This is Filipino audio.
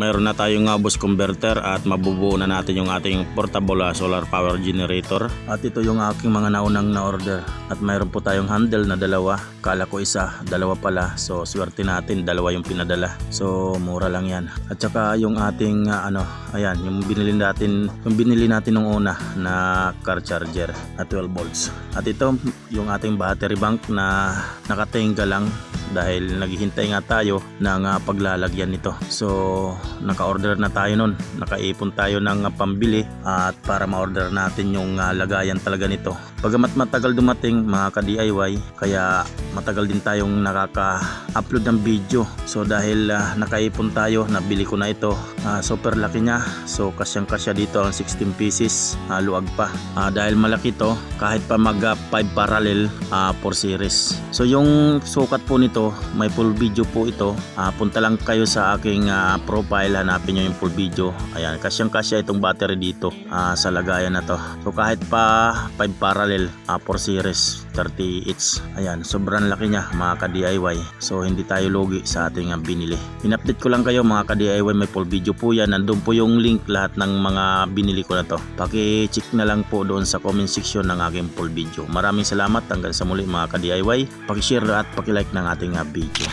mayroon na tayong boost converter at mabubuo na natin yung ating portable solar power generator. At ito yung aking mga naunang na order. At mayroon po tayong handle na dalawa. Kala ko isa, dalawa pala. So swerte natin, dalawa yung pinadala. So mura lang yan. At saka yung ating ayan, yung binili natin nung una na car charger at 12 volts. At ito yung ating battery bank na nakatingga lang dahil naghihintay nga tayo ng paglalagyan nito. So naka-order na tayo nun, nakaipon tayo ng pambili at para ma-order natin yung lagayan talaga nito. Pagamat matagal dumating mga ka-DIY, kaya matagal din tayong nakaka-upload ng video. So dahil nakaipon tayo, nabili ko na ito. Super laki niya, so kasyang kasya dito ang 16 pieces, luwag pa. Dahil malaki to, kahit pa mag 5 parallel 4 series. So yung sukat po nito, may full video po ito. Punta lang kayo sa aking profile, hanapin nyo yung full video. Ayan, kasyang kasya itong battery dito sa lagayan na to. So kahit pa 5 parallel 4 series 30 each. Ayan, sobrang laki niya mga ka-DIY. So hindi tayo lugi sa ating binili. In-update ko lang kayo mga ka-DIY, may full video po yan. Nandun po yung link lahat ng mga binili ko na to. Paki-check na lang po doon sa comment section ng aking full video. Maraming salamat, hanggang sa muli mga ka-DIY. Paki-share at paki-like ng ating video.